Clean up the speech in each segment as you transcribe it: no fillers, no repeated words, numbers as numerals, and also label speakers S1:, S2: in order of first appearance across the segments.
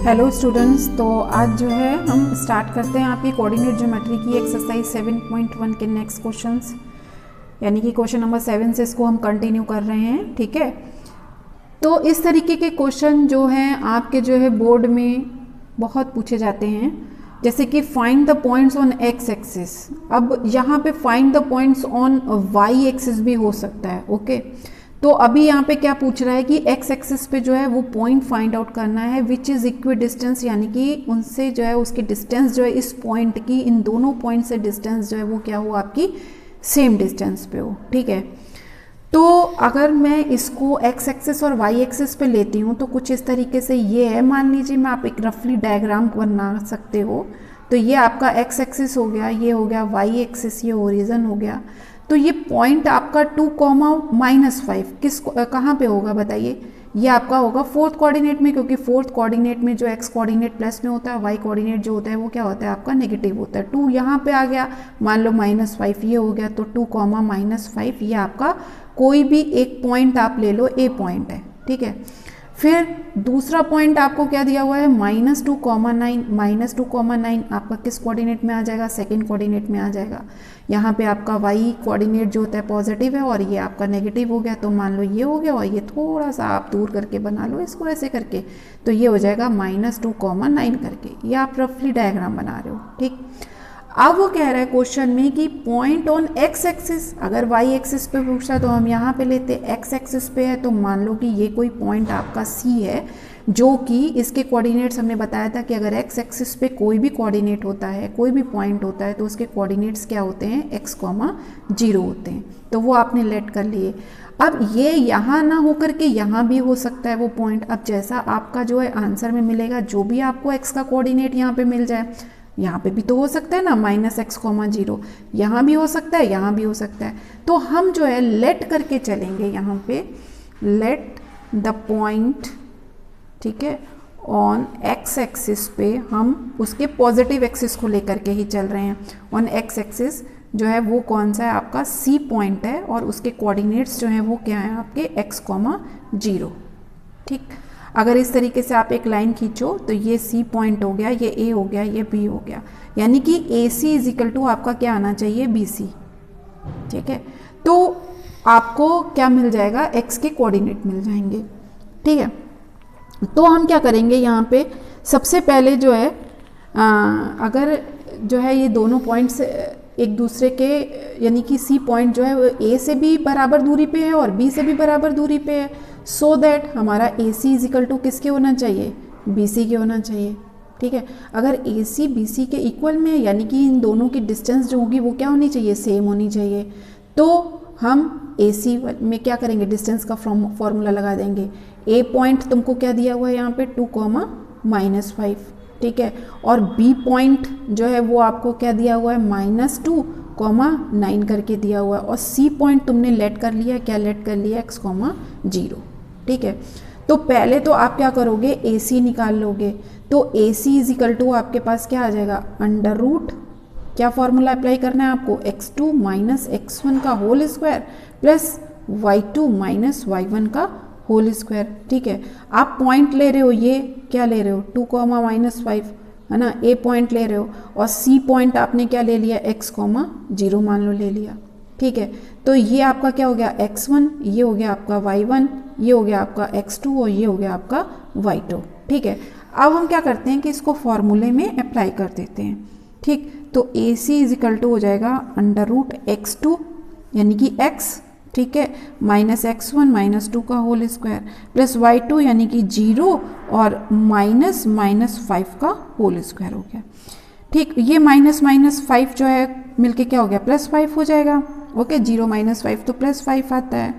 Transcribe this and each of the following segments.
S1: Hello students, तो आज जो है हम स्टार्ट करते हैं आपकी कोऑर्डिनेट ज्योमेट्री की एक्सरसाइज 7.1 के नेक्स्ट क्वेश्चंस, यानी कि क्वेश्चन नंबर 7 से इसको हम कंटिन्यू कर रहे हैं। ठीक है, तो इस तरीके के क्वेश्चन जो हैं आपके जो है बोर्ड में बहुत पूछे जाते हैं, जैसे कि find the points on X axis. अब यहाँ पे find the points on Y axis भी हो सकता है। ओके, तो अभी यहाँ पे क्या पूछ रहा है कि एक्स एक्सिस पे जो है वो पॉइंट फाइंड आउट करना है विच इज़ इक्वी डिस्टेंस, यानी कि उनसे जो है उसकी डिस्टेंस जो है इस पॉइंट की, इन दोनों पॉइंट से डिस्टेंस जो है वो क्या हो, आपकी सेम डिस्टेंस पे हो। ठीक है, तो अगर मैं इसको एक्स एक्सिस और वाई एक्सिस पे लेती हूँ तो कुछ इस तरीके से ये है। मान लीजिए मैं आप एक रफली डायग्राम बना सकते हो, तो ये आपका एक्स एक्सिस हो गया, ये हो गया वाई एक्सिस, ये ओरिजिन हो गया। तो ये पॉइंट आपका 2,-5 किस कहाँ पे होगा बताइए? ये आपका होगा फोर्थ कोऑर्डिनेट में, क्योंकि फोर्थ कोऑर्डिनेट में जो एक्स कोऑर्डिनेट प्लस में होता है, वाई कोऑर्डिनेट जो होता है वो क्या होता है आपका नेगेटिव होता है। 2 यहाँ पे आ गया, मान लो -5 ये हो गया, तो 2,-5 ये आपका कोई भी एक पॉइंट आप ले लो, ए पॉइंट है। ठीक है, फिर दूसरा पॉइंट आपको क्या दिया हुआ है -2,9 -2,9 आपका किस कोऑर्डिनेट में आ जाएगा? सेकंड कोऑर्डिनेट में आ जाएगा। यहाँ पे आपका वाई कोऑर्डिनेट जो होता है पॉजिटिव है और ये आपका नेगेटिव हो गया, तो मान लो ये हो गया, और ये थोड़ा सा आप दूर करके बना लो इसको ऐसे करके, तो ये हो जाएगा -2,9 करके। ये आप रफली डायग्राम बना रहे हो। ठीक, अब वो कह रहा है क्वेश्चन में कि पॉइंट ऑन एक्स एक्सिस, अगर वाई एक्सिस पे पूछता तो हम यहाँ पे लेते, एक्स एक्सिस पे है तो मान लो कि ये कोई पॉइंट आपका सी है, जो कि इसके कोऑर्डिनेट्स हमने बताया था कि अगर एक्स एक्सिस पे कोई भी कोऑर्डिनेट होता है, कोई भी पॉइंट होता है, तो उसके कोऑर्डिनेट्स क्या होते हैं? x,0 होते हैं। तो वो आपने लेट कर लिए। अब ये यहाँ ना होकर के यहाँ भी हो सकता है वो पॉइंट। अब जैसा आपका जो है आंसर में मिलेगा, जो भी आपको x का कोऑर्डिनेट यहाँ पे मिल जाए, यहाँ पे भी तो हो सकता है ना -x,0, यहाँ भी हो सकता है, यहाँ भी हो सकता है। तो हम जो है लेट करके चलेंगे यहाँ पे, लेट द पॉइंट, ठीक है, ऑन एक्स एक्सिस पे हम उसके पॉजिटिव एक्सिस को लेकर के ही चल रहे हैं। ऑन एक्स एक्सिस जो है वो कौन सा है? आपका सी पॉइंट है, और उसके कोऑर्डिनेट्स जो हैं वो क्या है आपके x,0। ठीक, अगर इस तरीके से आप एक लाइन खींचो तो ये सी पॉइंट हो गया, ये ए हो गया, ये बी हो गया, यानी कि A C is equal to आपका क्या आना चाहिए? B C. ठीक है, तो आपको क्या मिल जाएगा? एक्स के कोऑर्डिनेट मिल जाएंगे। ठीक है, तो हम क्या करेंगे यहाँ पे, सबसे पहले जो है अगर जो है ये दोनों पॉइंट्स एक दूसरे के, यानी कि सी पॉइंट जो है वो ए से भी बराबर दूरी पे है और बी से भी बराबर दूरी पे है, सो दैट हमारा ए सी इज इक्वल टू किसके होना चाहिए? बी सी के होना चाहिए। ठीक है, अगर ए सी बी सी के इक्वल में है, यानी कि इन दोनों की डिस्टेंस जो होगी वो क्या होनी चाहिए? सेम होनी चाहिए। तो हम ए सी में क्या करेंगे? डिस्टेंस का फॉर्मूला लगा देंगे। ए पॉइंट तुमको क्या दिया हुआ है यहाँ पे? 2,-5। ठीक है, और बी पॉइंट जो है वो आपको क्या दिया हुआ है? -2,9 करके दिया हुआ है, और सी पॉइंट तुमने लेट कर लिया, क्या लेट कर लिया? x,0। ठीक है, तो पहले तो आप क्या करोगे? ए सी निकाल लोगे, तो ए सी इज इक्वल टू आपके पास क्या आ जाएगा? √, क्या फॉर्मूला अप्लाई करना है आपको? x2 - x1 का whole square plus y2 - y1 का होल स्क्वायर। ठीक है, आप पॉइंट ले रहे हो, ये क्या ले रहे हो? 2,-5 है ना, ए पॉइंट ले रहे हो, और सी पॉइंट आपने क्या ले लिया? x,0 मान लो ले लिया। ठीक है, तो ये आपका क्या हो गया? x1, ये हो गया आपका y1, ये हो गया आपका x2, और ये हो गया आपका y2। ठीक है, अब हम क्या करते हैं कि इसको फॉर्मूले में अप्लाई कर देते हैं। ठीक, तो ए सी इज इक्वल टू हो जाएगा √x2, यानी कि x, ठीक है, -x1 -2 का होल स्क्वायर प्लस y2 यानी कि 0 और -5 का होल स्क्वायर हो गया। ठीक, ये -5 जो है मिलके क्या हो गया? +5 हो जाएगा। ओके, 0 - 5 तो +5 आता है।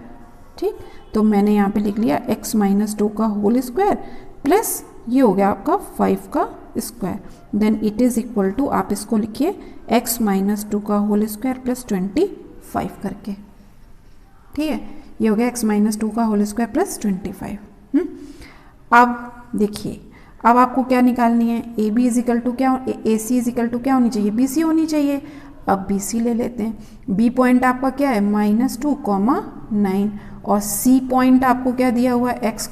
S1: ठीक, तो मैंने यहाँ पे लिख लिया x - 2 का होल स्क्वायर प्लस ये हो गया आपका 5 का square, then it is equal to, आप इसको लिखिए x - 2 का होल स्क्वायर प्लस 25 करके। ठीक है, ये हो गया x - 2 का होल स्क्वायर प्लस 25। अब देखिए, अब आपको क्या निकालनी है? A B is equal to क्या? A C is equal to क्या होनी चाहिए? बी सी होनी चाहिए। अब बी सी ले लेते हैं। बी पॉइंट आपका क्या है? -2,9, और सी पॉइंट आपको क्या दिया हुआ है, x,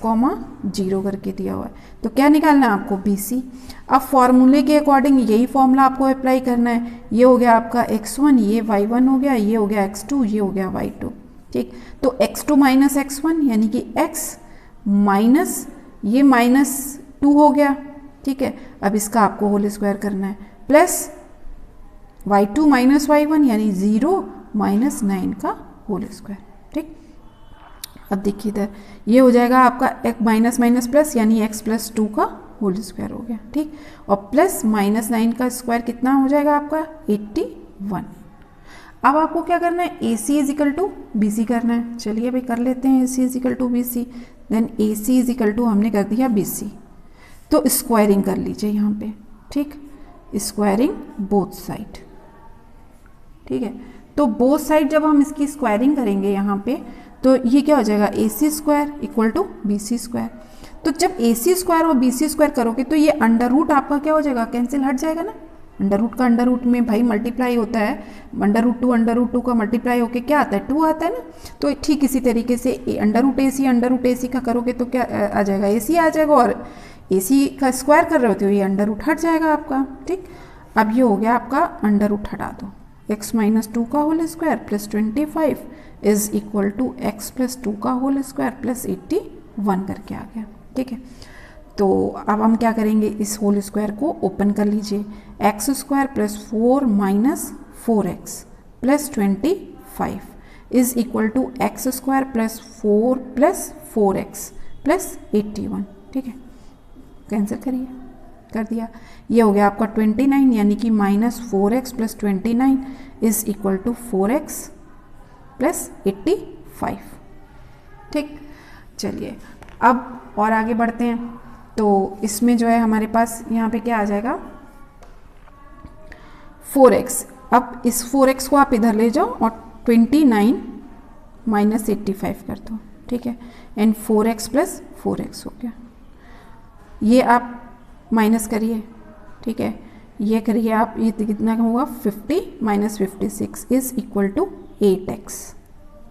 S1: 0 करके दिया हुआ है। तो क्या निकालना है आपको, BC। अब फॉर्मूले के अकॉर्डिंग यही फॉर्मूला आपको अप्लाई करना है। ये हो गया आपका x1, ये y1 हो गया, ये हो गया x2, ये हो गया y2। ठीक, तो x2 माइनस x1 यानी कि x माइनस ये -2 हो गया। ठीक है, अब इसका आपको होल स्क्वायर करना है, प्लस y2 माइनस y1 यानी 0 माइनस 9 का होल स्क्वायर। ठीक, अब देखिए इधर ये हो जाएगा आपका एक माइनस माइनस प्लस यानी x प्लस 2 का होल स्क्वायर हो गया। ठीक, और प्लस -9 का स्क्वायर कितना हो जाएगा आपका, 81। अब आपको क्या करना है, AC इजिकल टू BC करना है। चलिए भाई कर लेते हैं AC is equal to BC। Then AC is equal to हमने कर दिया BC, तो स्क्वायरिंग कर लीजिए यहाँ पे। ठीक, स्क्वायरिंग बोथ साइड। ठीक है, तो बोथ साइड जब हम इसकी स्क्वायरिंग करेंगे यहाँ पे, तो ये क्या हो जाएगा, AC square equal to BC square. तो जब AC स्क्वायर और BC स्क्वायर करोगे तो ये अंडर रूट आपका क्या हो जाएगा, कैंसिल हट जाएगा ना। अंडर रूट का अंडर रूट में भाई मल्टीप्लाई होता है, अंडर रूट टू का मल्टीप्लाई होके क्या आता है, 2 आता है ना। तो ठीक इसी तरीके से अंडर रूट AC का करोगे तो क्या आ जाएगा, AC आ जाएगा, और AC का स्क्वायर कर रहे होते हो ये अंडर रूट हट जाएगा आपका। ठीक, अब ये हो गया आपका अंडर रूट हटा दो, x माइनस 2 का whole square plus 25 is equal to x plus 2 का होल स्क्वायर प्लस 81 करके आ गया। ठीक है, तो अब हम क्या करेंगे, इस होल स्क्वायर को ओपन कर लीजिए, x square plus 4 minus 4x plus 25 is equal to x square plus 4 plus 4x plus 81। ठीक है, कैंसिल करिए, कर दिया। ये हो गया आपका 29 यानी कि -4x plus 29 is equal to 4x plus 85। ठीक, चलिए अब और आगे बढ़ते हैं। तो इसमें जो है हमारे पास यहाँ पे क्या आ जाएगा, 4x। अब इस 4x को आप इधर ले जाओ और 29 माइनस 85 कर दो। ठीक है, एंड 4x प्लस 4x हो गया। ये आप माइनस करिए। ठीक है, ये करिए आप, ये कितना होगा, 50 minus 56 is equal to 8x।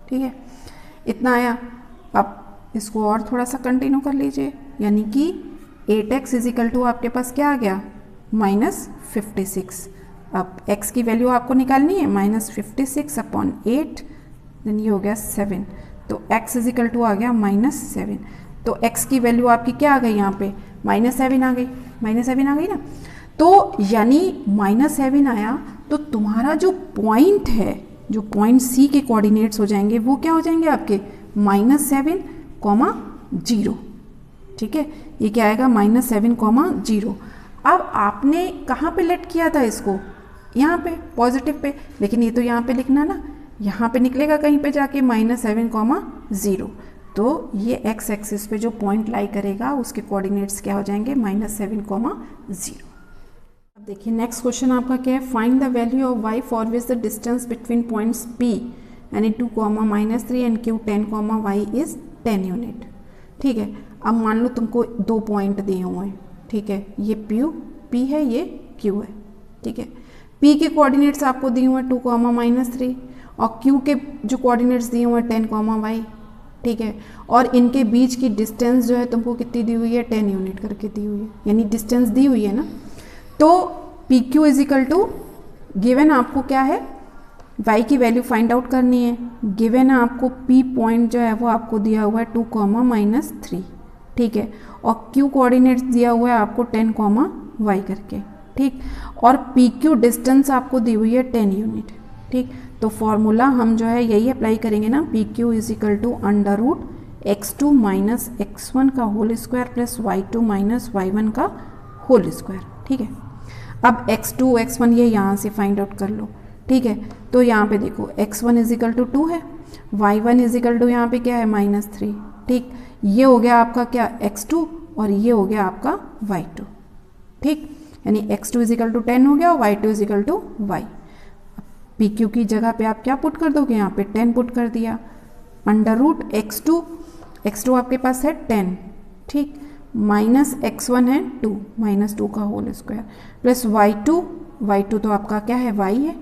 S1: ठीक है, इतना आया। अब इसको और थोड़ा सा कंटिन्यू कर लीजिए, यानी कि 8x इज इक्वल टू आपके पास क्या आ गया, -56। अब x की वैल्यू आपको निकालनी है, -56 अपॉन 8, देन ये हो गया 7। तो x इज इक्वल टू आ गया -7। तो x की वैल्यू आपकी क्या आ गई यहाँ पे, -7 आ गई, -7 आ गई ना। तो यानी -7 आया, तो तुम्हारा जो पॉइंट है, जो पॉइंट C के कोऑर्डिनेट्स हो जाएंगे वो क्या हो जाएंगे आपके, -7, 0। ठीक है, ये क्या आएगा, -7, 0। अब आपने कहाँ पे लेट किया था इसको, यहाँ पे पॉजिटिव पे, लेकिन ये तो यहाँ पे लिखना ना, यहाँ पे निकलेगा कहीं पे जाके -7, 0। तो ये x एक्सिस पे जो पॉइंट लाई करेगा उसके कोऑर्डिनेट्स क्या हो जाएंगे, -7, 0। अब देखिए नेक्स्ट क्वेश्चन आपका क्या है, find the value of y for which the distance between points P यानी 2, -3 and Q 10, y is 10 unit. ठीक है, अब मान लो तुमको 2 पॉइंट दिए हुए हैं। ठीक है, ये P है, ये Q है। ठीक है, P के कोऑर्डिनेट्स आपको दिए हुए हैं 2, -3, और Q के जो कोऑर्डिनेट्स दिए हुए हैं 10, y। ठीक है, और इनके बीच की डिस्टेंस जो है तुमको कितनी दी हुई है, 10 यूनिट करके दी हुई है, यानी डिस्टेंस दी हुई है ना। तो PQ is equal to, given आपको क्या है, y की वैल्यू फाइंड आउट करनी है। गिवन आपको P पॉइंट जो है वो आपको दिया हुआ है 2, -3। ठीक है, और Q कोऑर्डिनेट्स दिया हुआ है आपको 10, y करके। ठीक, और PQ डिस्टेंस आपको दी हुई है 10 यूनिट। ठीक, तो फॉर्मूला हम जो है यही अप्लाई करेंगे ना, PQ is equal to √x2 minus x1 का whole square plus y2 minus y1 का होल स्क्वायर। ठीक है, अब x2 x1 ये यहाँ से फाइंड आउट कर लो। ठीक है, तो यहाँ पे देखो x1 इज इक्वल टू 2 है, y1 इज इक्वल टू यहाँ पे क्या है, -3। ठीक, ये हो गया आपका क्या, x2, और ये हो गया आपका y2। ठीक, यानी x2 इज इक्वल टू 10 हो गया और y2 is equal to y। PQ की जगह पे आप क्या पुट कर दोगे, यहाँ पे 10 पुट कर दिया, √x2 आपके पास है 10। ठीक, माइनस x1 है 2, -2 का होल स्क्वायर प्लस y2 तो आपका क्या है, y है,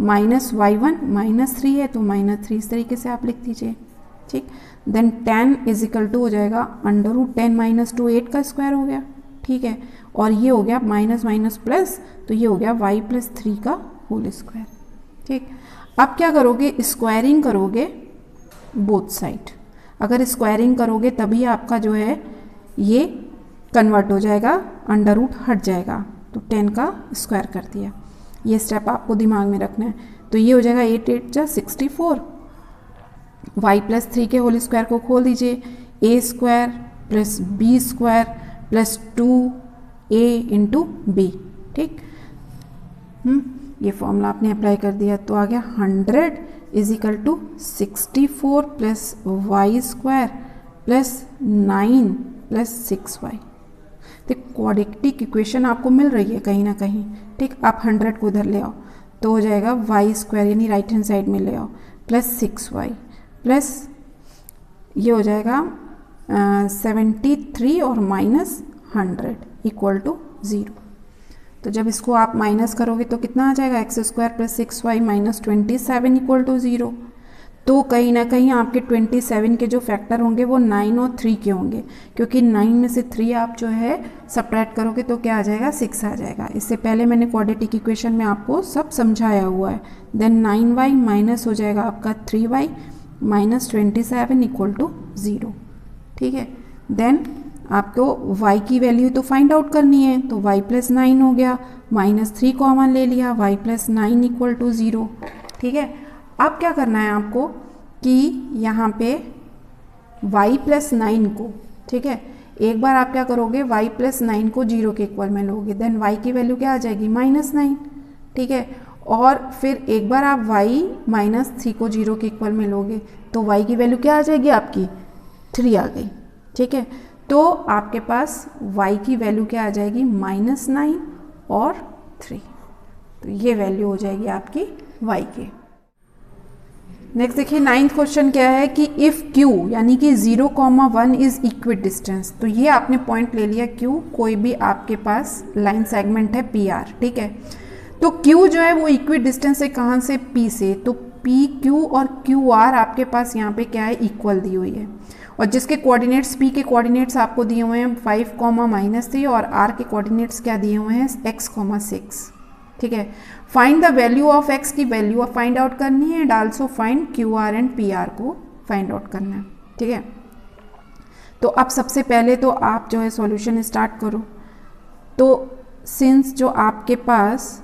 S1: माइनस y1 -3 है, तो -3 इस तरीके से आप लिख दीजिए। ठीक। देन 10 इज इक्वल टू हो जाएगा अंडर रूट 10 माइनस 2, 8 का स्क्वायर हो गया, ठीक है। और ये हो गया माइनस माइनस प्लस, तो ये हो गया y प्लस 3 का होल स्क्वायर, ठीक। अब क्या करोगे, स्क्वायरिंग करोगे बोथ साइड। अगर स्क्वायरिंग करोगे तभी आपका जो है ये कन्वर्ट हो जाएगा, अंडर रूट हट जाएगा, तो 10 का स्क्वायर कर दिया। ये स्टेप आपको दिमाग में रखना है। तो ये हो जाएगा 8 8 जा 64, y प्लस 3 के होल स्क्वायर को खोल दीजिए, a square plus b square plus 2a into B, ठीक। ये फॉर्मूला आपने अप्लाई कर दिया तो आ गया 100 is equal to 64 plus y square plus 9 plus 6y। तो क्वाड्रेटिक इक्वेशन आपको मिल रही है कहीं ना कहीं, ठीक। आप 100 को इधर ले आओ तो हो जाएगा वाई स्क्वायर यानी राइट हैंड साइड में ले आओ प्लस 6y प्लस ये हो जाएगा 73 और माइनस 100 इक्वल टू 0। तो जब इसको आप माइनस करोगे तो कितना आ जाएगा, x square plus 6y minus 27 equal to 0। तो कहीं ना कहीं आपके 27 के जो फैक्टर होंगे वो 9 और 3 के होंगे, क्योंकि 9 में से 3 आप जो है सब्ट्रैक्ट करोगे तो क्या आ जाएगा, 6 आ जाएगा। इससे पहले मैंने क्वाड्रेटिक इक्वेशन में आपको सब समझाया हुआ है। देन 9y माइनस हो जाएगा आपका 3y माइनस 27 इक्वल टू 0, ठीक है। देन आपको y की वैल्यू तो फाइंड आउट करनी है, तो y प्लस 9 हो गया, माइनस 3 कॉमन ले लिया, y प्लस 9 इक्वल टू 0, ठीक है। अब क्या करना है आपको कि यहाँ पे y प्लस 9 को, ठीक है, एक बार आप क्या करोगे, y प्लस 9 को 0 के इक्वल में लोगे, देन y की वैल्यू क्या आ जाएगी, माइनस 9, ठीक है। और फिर एक बार आप y माइनस 3 को 0 के इक्वल में लोगे तो y की वैल्यू क्या आ जाएगी आपकी, 3 आ गई, ठीक है। तो आपके पास y की वैल्यू क्या आ जाएगी, माइनस 9 और 3, तो ये वैल्यू हो जाएगी आपकी y की। नेक्स्ट देखिए 9th क्वेश्चन क्या है कि इफ़ q यानी कि 0,1 इज इक्वी डिस्टेंस। तो ये आपने पॉइंट ले लिया q, कोई भी आपके पास लाइन सेगमेंट है PR, ठीक है। तो q जो है वो इक्वी डिस्टेंस है कहाँ से, P से। तो PQ और QR आपके पास यहाँ पे क्या है, इक्वल दी हुई है, और जिसके कोऑर्डिनेट्स P के कोऑर्डिनेट्स आपको दिए हुए हैं 5, -3 और R के कोऑर्डिनेट्स क्या दिए हुए हैं, x, 6, ठीक है। Find the value of x की वैल्यू फाइंड आउट करनी है and also find QR and PR को फाइंड आउट करना है, ठीक है। तो अब सबसे पहले तो आप जो है सॉल्यूशन स्टार्ट करो। तो सिंस जो आपके पास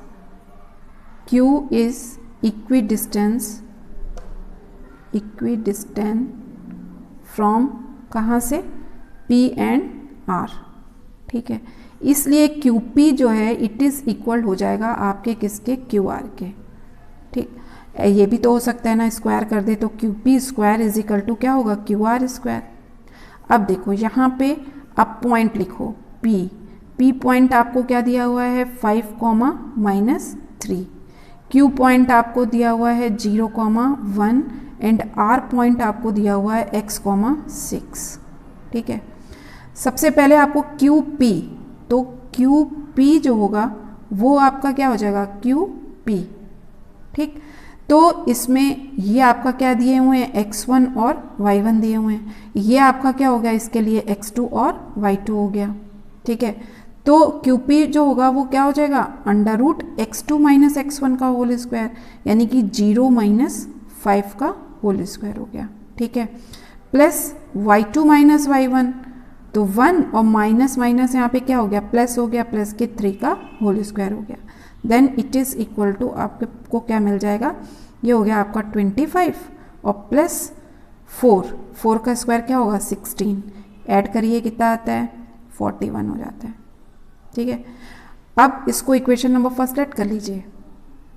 S1: Q is equi distance from कहाँ से, P एंड R, ठीक है। इसलिए QP जो है इट इज़ इक्वल हो जाएगा आपके किसके, QR के, ठीक। ये भी तो हो सकता है ना, स्क्वायर कर दे तो QP square is equal to क्या होगा, QR स्क्वायर। अब देखो यहाँ पे अब पॉइंट लिखो P पॉइंट आपको क्या दिया हुआ है, 5, -3, Q पॉइंट आपको दिया हुआ है 0, 1 एंड R पॉइंट आपको दिया हुआ है x, 6, ठीक है। सबसे पहले आपको QP, तो QP जो होगा वो आपका क्या हो जाएगा, QP, ठीक। तो इसमें ये आपका क्या दिए हुए हैं, x1 और y1 दिए हुए हैं, ये आपका क्या हो गया, इसके लिए x2 और y2 हो गया, ठीक है। तो QP जो होगा वो क्या हो जाएगा, under root x2 minus x1 का होल स्क्वायर, यानी कि 0 - 5 का होल स्क्वायर हो गया, ठीक है, प्लस y2 माइनस y1, तो 1 और माइनस माइनस यहाँ पे क्या हो गया, प्लस हो गया, प्लस के 3 का होल स्क्वायर हो गया। Then it is equal to आपको क्या मिल जाएगा, ये हो गया आपका 25 और प्लस 4 का स्क्वायर क्या होगा, 16, ऐड करिए कितना आता है, 41 हो जाता है, ठीक है। अब इसको इक्वेशन नंबर फर्स्ट ऐड कर लीजिए,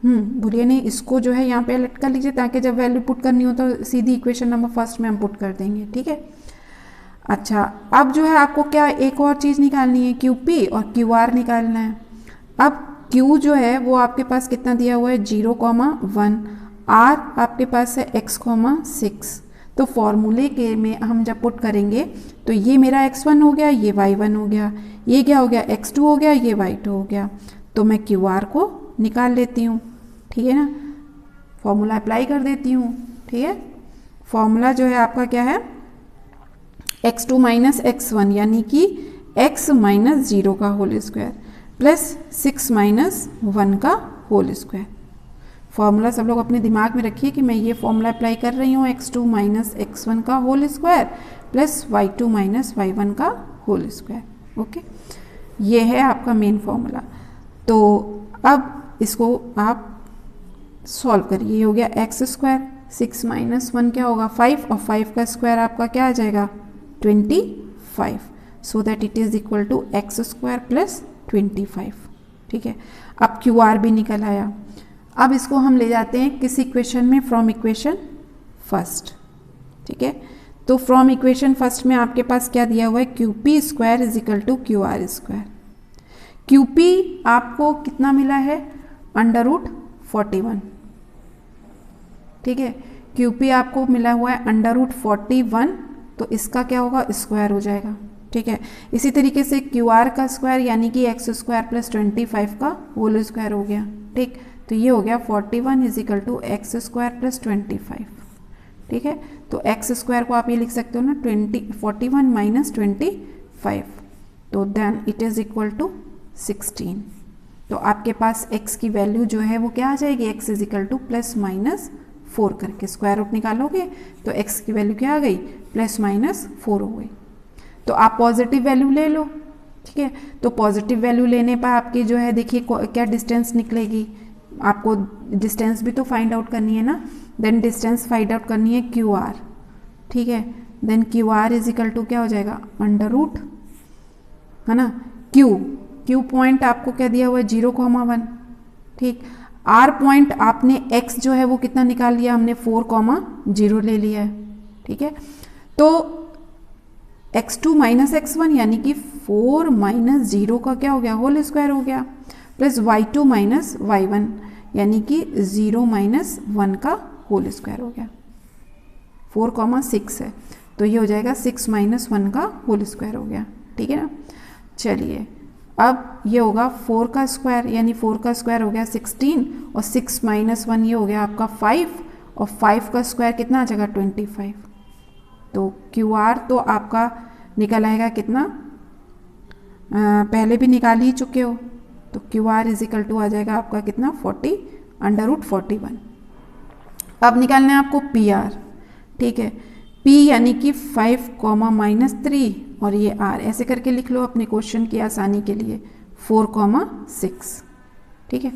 S1: भूलिए नहीं, इसको जो है यहाँ पे ऐड कर लीजिए ताकि जब वैल्यू पुट करनी हो तो सीधी इक्वेशन नंबर फर्स्ट में हम पुट कर देंगे, ठीक है। अच्छा, अब जो है आपको क्या एक और चीज़ निकालनी है, QP और QR निकालना है। अब Q जो है वो आपके पास कितना दिया हुआ है, 0, 1, R आपके पास है x, 6। तो फॉर्मूले के में हम जब पुट करेंगे तो ये मेरा x1 हो गया, ये y1 हो गया, ये क्या हो गया, x2 हो गया, ये y2 हो गया। तो मैं QR को निकाल लेती हूँ, ठीक है ना, फॉर्मूला अप्लाई कर देती हूँ, ठीक है। फॉर्मूला जो है आपका क्या है, x2 माइनस x1 यानी कि x माइनस 0 का होल स्क्वायर प्लस 6 माइनस 1 का होल स्क्वायर। फॉर्मूला सब लोग अपने दिमाग में रखिए कि मैं ये फॉर्मूला अप्लाई कर रही हूँ, x2 माइनस x1 का whole square plus y2 minus y1 का होल स्क्वायर। ओके, ये है आपका मेन फॉर्मूला। तो अब इसको आप सॉल्व करिए। ये हो गया एक्स स्क्वायर, 6 माइनस 1 क्या होगा 5, और 5 का स्क्वायर आपका क्या आ जाएगा 25, so that it is equal to x square plus 25। ठीक है, अब क्यू आर भी निकल आया। अब इसको हम ले जाते हैं किस इक्वेशन में, फ्रॉम इक्वेशन फर्स्ट। ठीक है, तो फ्रॉम इक्वेशन फर्स्ट में आपके पास क्या दिया हुआ है, Q P square is equal to Q R square. Q P आपको कितना मिला है, √41। ठीक है, क्यू पी आपको मिला हुआ है √41, तो इसका क्या होगा, स्क्वायर हो जाएगा। ठीक है, इसी तरीके से क्यू आर का स्क्वायर यानी कि एक्स स्क्वायर प्लस 25 का होल स्क्वायर हो गया। ठीक, तो ये हो गया 41 is equal to x square plus 25। ठीक है, तो एक्स स्क्वायर को आप ये लिख सकते हो ना 41 माइनस 25, तो then it is equal to 16। तो आपके पास x की वैल्यू जो है वो क्या आ जाएगी, x is equal two plus minus 4 करके स्क्वायर रूट निकालोगे तो x की वैल्यू क्या आ गई, प्लस माइनस 4 हो गई। तो आप पॉजिटिव वैल्यू ले लो। ठीक है, तो पॉजिटिव वैल्यू लेने पर आपकी जो है देखिए क्या डिस्टेंस निकलेगी, आपको डिस्टेंस भी तो फाइंड आउट करनी है ना। देन डिस्टेंस फाइंड आउट करनी है क्यू आर। ठीक है, then Q R is equal to क्या हो जाएगा, √ है ना, क्यू पॉइंट आपको क्या दिया हुआ है 0,1। ठीक, आर पॉइंट आपने x जो है वो कितना निकाल लिया, हमने 4,0 ले लिया है। ठीक है, तो x2 माइनस x1 यानी कि 4 माइनस 0 का क्या हो गया, होल स्क्वायर हो गया, प्लस y2 माइनस y1 यानी कि 0 माइनस 1 का होल स्क्वायर हो गया। 4,6 है तो ये हो जाएगा 6 माइनस 1 का होल स्क्वायर हो गया। ठीक है ना, चलिए अब ये होगा 4 का स्क्वायर यानी 4 का स्क्वायर हो गया 16, और 6 माइनस 1 ये हो गया आपका 5, और 5 का स्क्वायर कितना आ जाएगा 25। तो क्यू आर तो आपका निकल आएगा कितना, पहले भी निकाल ही चुके हो, तो Q R is equal to आ जाएगा आपका कितना 40 √41। अब निकालना है आपको पी आर। ठीक है, P यानी कि 5,-3 और ये R ऐसे करके लिख लो अपने क्वेश्चन की आसानी के लिए 4,6। ठीक है,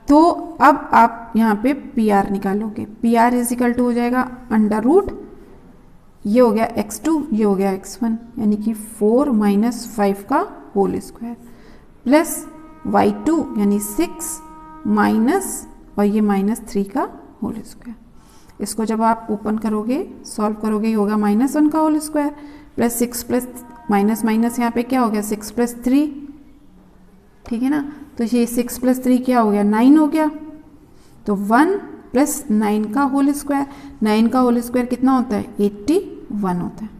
S1: तो अब आप यहाँ पे PR निकालोगे। PR इज इक्वल टू हो जाएगा √ ये हो गया x2, ये हो गया x1 यानी कि 4 माइनस 5 का होल स्क्वायर प्लस y2 यानी 6 माइनस और ये -3 का होल स्क्वायर। इसको जब आप ओपन करोगे सॉल्व करोगे, ये होगा -1 का whole square plus 6 plus minus minus यहाँ पे क्या हो गया 6 + 3। ठीक है ना, तो ये 6 + 3 क्या हो गया 9 हो गया। तो 1 + 9 का होल स्क्वायर, 9 का होल स्क्वायर कितना होता है 81 होता है।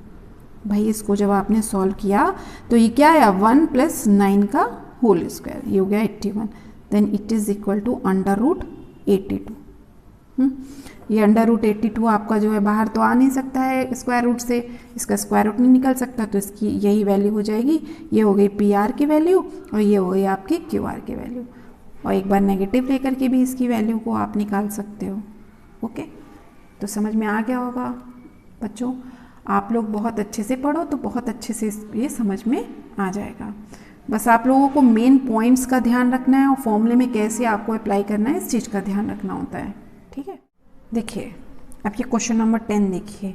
S1: भाई इसको जब आपने सॉल्व किया तो ये क्या आया 1 + 9 का होल स्क्वायर, ये हो गया 81। Then it is equal to √82। ये √82 आपका जो है बाहर तो आ नहीं सकता है स्क्वायर रूट से, इसका स्क्वायर रूट नहीं निकल सकता, तो इसकी यही वैल्यू हो जाएगी। ये हो गई PR की वैल्यू और ये हो गई आपकी QR की वैल्यू, और एक बार नेगेटिव लेकर के भी इसकी वैल्यू को आप निकाल सकते हो। ओके, तो समझ में आ गया होगा बच्चों। आप लोग बहुत अच्छे से पढ़ो तो बहुत अच्छे से ये समझ में आ जाएगा। बस आप लोगों को मेन पॉइंट्स का ध्यान रखना है और फॉर्मूले में कैसे आपको अप्लाई करना है इस चीज़ का ध्यान रखना होता है। ठीक है, देखिए अब ये क्वेश्चन नंबर 10 देखिए।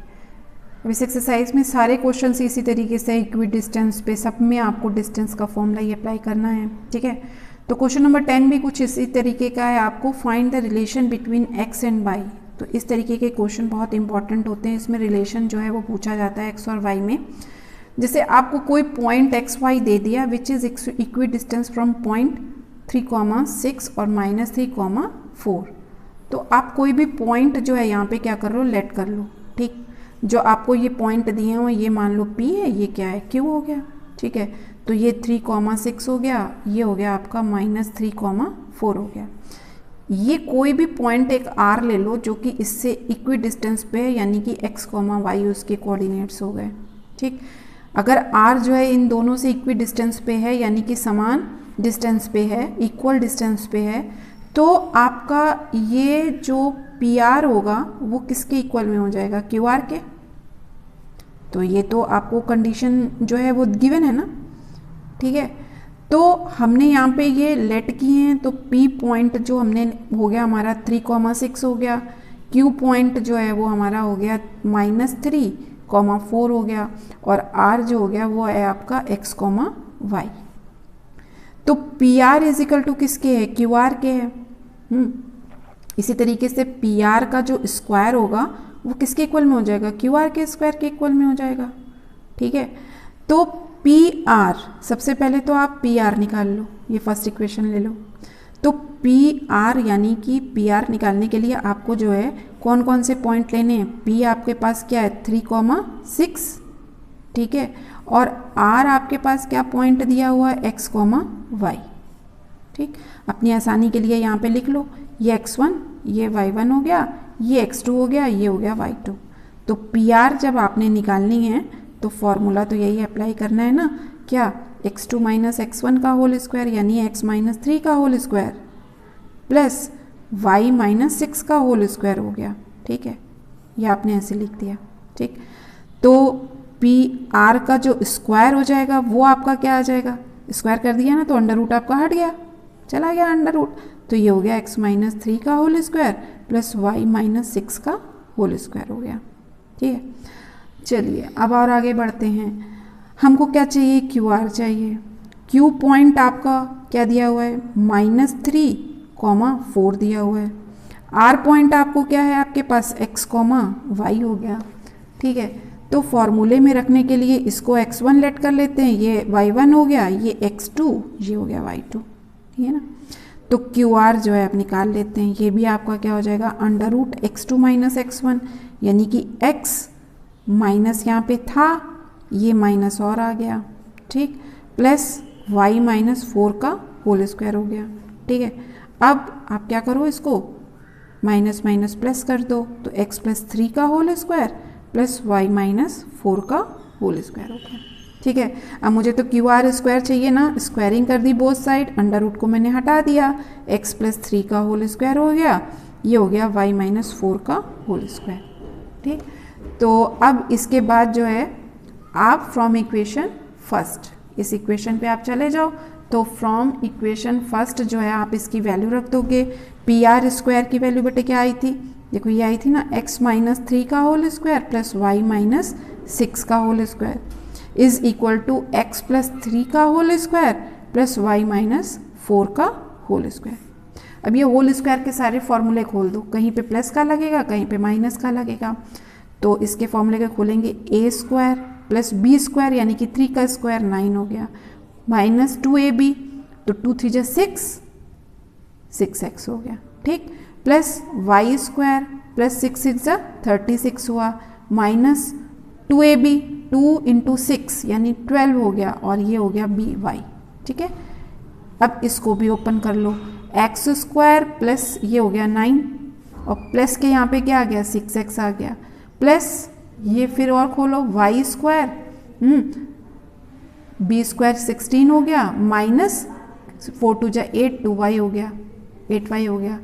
S1: अब इस एक्सरसाइज में सारे क्वेश्चन इसी तरीके से इक्वी डिस्टेंस पे सब में आपको डिस्टेंस का फॉर्मूला ये अप्लाई करना है। ठीक है, तो क्वेश्चन नंबर 10 भी कुछ इसी तरीके का है, आपको find the relation between x and y। तो इस तरीके के क्वेश्चन बहुत इंपॉर्टेंट होते हैं, इसमें रिलेशन जो है वो पूछा जाता है x और y में। जैसे आपको कोई पॉइंट XY दे दिया which is equi distance from point 3,6 और -3,4। तो आप कोई भी पॉइंट जो है यहाँ पे क्या कर लो लेट कर लो। ठीक, जो आपको ये पॉइंट दिए हो ये मान लो P है, ये क्या है Q हो गया। ठीक है, तो ये 3,6 हो गया, ये हो गया आपका -3,4 हो गया। ये कोई भी पॉइंट एक आर ले लो जो कि इससे इक्वी डिस्टेंस पे है, यानी कि x, y उसके कोऑर्डिनेट्स हो गए। ठीक, अगर r जो है इन दोनों से इक्वी डिस्टेंस पे है, यानी कि समान डिस्टेंस पे है, इक्वल डिस्टेंस पे है, तो आपका ये जो पी आर होगा वो किसके इक्वल में हो जाएगा, क्यू आर के। तो ये तो आपको कंडीशन जो है वो गिवन है ना। ठीक है, तो हमने यहाँ पे ये लेट किए हैं, तो P पॉइंट जो हमने हो गया हमारा 3,6 हो गया, Q पॉइंट जो है वो हमारा हो गया -3,4 हो गया, और R जो हो गया वो है आपका x, y। तो P R is equal to किसके है, क्यू आर के है। इसी तरीके से पी आर का जो स्क्वायर होगा वो किसके इक्वल में हो जाएगा, क्यू आर के स्क्वायर के इक्वल में हो जाएगा। ठीक है, तो पी आर, सबसे पहले तो आप पी आर निकाल लो, ये फर्स्ट इक्वेशन ले लो। तो पी आर यानी कि पी आर निकालने के लिए आपको जो है कौन कौन से पॉइंट लेने हैं, पी आपके पास क्या है 3,6, ठीक है, और आर आपके पास क्या पॉइंट दिया हुआ है x, y। ठीक, अपनी आसानी के लिए यहाँ पे लिख लो, ये x1, ये y1 हो गया, ये x2 हो गया, ये हो गया y2। तो पी आर जब आपने निकालनी है तो फॉर्मूला तो यही अप्लाई करना है ना, क्या, x2 माइनस x1 का होल स्क्वायर यानी x माइनस 3 का whole square plus y minus 6 का होल स्क्वायर हो गया। ठीक है, ये आपने ऐसे लिख दिया। ठीक, तो पी आर का जो स्क्वायर हो जाएगा वो आपका क्या आ जाएगा, स्क्वायर कर दिया ना तो अंडर रूट आपका हट गया, चला गया अंडर रूट, तो ये हो गया x माइनस 3 का whole square plus y minus 6 का होल स्क्वायर हो गया। ठीक है, चलिए अब और आगे बढ़ते हैं। हमको क्या चाहिए, क्यू आर चाहिए। क्यू पॉइंट आपका क्या दिया हुआ है, -3,4 दिया हुआ है। आर पॉइंट आपको क्या है आपके पास, x, y हो गया। ठीक है, तो फॉर्मूले में रखने के लिए इसको x1 लेट कर लेते हैं, ये y1 हो गया, ये x2, ये हो गया y2। ठीक है ना, तो क्यू आर जो है आप निकाल लेते हैं, ये भी आपका क्या हो जाएगा, under root x2 minus x1, यानी कि x माइनस यहाँ पे था, ये माइनस और आ गया। ठीक, प्लस y माइनस 4 का होल स्क्वायर हो गया। ठीक है, अब आप क्या करो, इसको माइनस माइनस प्लस कर दो, तो x प्लस 3 का whole square plus y minus 4 का होल स्क्वायर हो गया। ठीक है, अब मुझे तो क्यू आर स्क्वायर चाहिए ना, स्क्वायरिंग कर दी बोथ साइड, अंडर रूट को मैंने हटा दिया, x प्लस 3 का होल स्क्वायर हो गया, ये हो गया y माइनस 4 का होल स्क्वायर। ठीक, तो अब इसके बाद जो है आप फ्रॉम इक्वेशन फर्स्ट, इस इक्वेशन पे आप चले जाओ, तो फ्रॉम इक्वेशन फर्स्ट जो है आप इसकी वैल्यू रख दोगे। पी आर स्क्वायर की वैल्यू बेटे क्या आई थी, देखो ये आई थी ना, x माइनस 3 का whole square plus y minus 6 का whole square is equal to x plus 3 का whole square plus y minus 4 का होल स्क्वायर। अब ये होल स्क्वायर के सारे फॉर्मूले खोल दो, कहीं पे प्लस का लगेगा, कहीं पे माइनस का लगेगा, तो इसके फॉर्मूले के खोलेंगे, a square plus b square यानी कि 3 का स्क्वायर 9 हो गया, माइनस 2ab, तो 2 3 जा 6x हो गया। ठीक, प्लस y स्क्वायर प्लस 6 6 जा 36 हुआ, माइनस 2ab, 2 इंटू 6 यानी 12 हो गया, और ये हो गया by। ठीक है, अब इसको भी ओपन कर लो, x स्क्वायर प्लस ये हो गया 9, और प्लस के यहाँ पे क्या आ गया 6x आ गया, प्लस ये फिर और खोलो y स्क्वायर, b स्क्वायर 16 हो गया, माइनस 4 2 जा 8, 2y हो गया, 8y हो गया।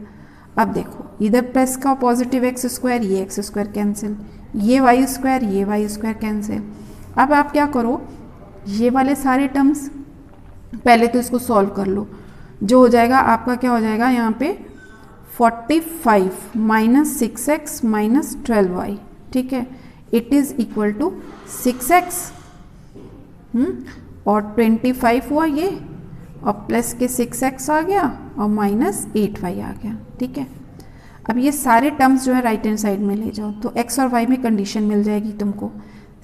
S1: अब देखो इधर प्लस का पॉजिटिव x स्क्वायर, ये x स्क्वायर कैंसिल, ये y स्क्वायर, ये y स्क्वायर कैंसिल। अब आप क्या करो, ये वाले सारे टर्म्स पहले तो इसको सॉल्व कर लो, जो हो जाएगा आपका क्या हो जाएगा यहाँ पे 45 माइनस 6x माइनस 12y। ठीक है, it is equal to 6x और 25 हुआ ये, और प्लस के 6x आ गया और माइनस 8y आ गया। ठीक है, अब ये सारे टर्म्स जो है राइट हैंड साइड में ले जाओ, तो x और y में कंडीशन मिल जाएगी तुमको,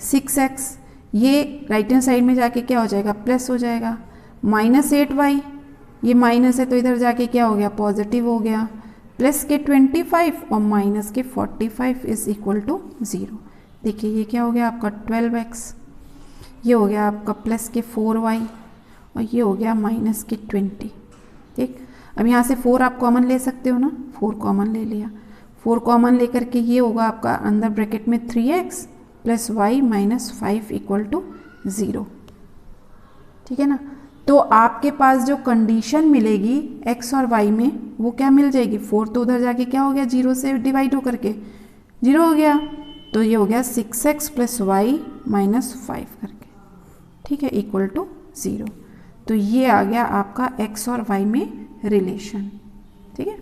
S1: 6x ये राइट हैंड साइड में जाके क्या हो जाएगा, प्लस हो जाएगा, माइनस 8y ये माइनस है तो इधर जाके क्या हो गया, पॉजिटिव हो गया, प्लस के 25 और माइनस के 45 इज इक्वल टू 0। देखिए ये क्या हो गया आपका 12x, ये हो गया आपका प्लस के 4y, और ये हो गया माइनस के 20। ठीक, अब यहाँ से 4 आप कॉमन ले सकते हो ना, 4 कॉमन ले लिया, 4 कॉमन लेकर के ये होगा आपका अंदर ब्रैकेट में 3x plus y minus 5 equal to 0, ठीक है ना। तो आपके पास जो कंडीशन मिलेगी x और y में वो क्या मिल जाएगी, 4 तो उधर जाके क्या हो गया, 0 से डिवाइड होकर के 0 हो गया, तो ये हो गया 6x प्लस वाई माइनस 5 करके, ठीक है, इक्वल टू 0। तो ये आ गया आपका x और y में रिलेशन, ठीक है।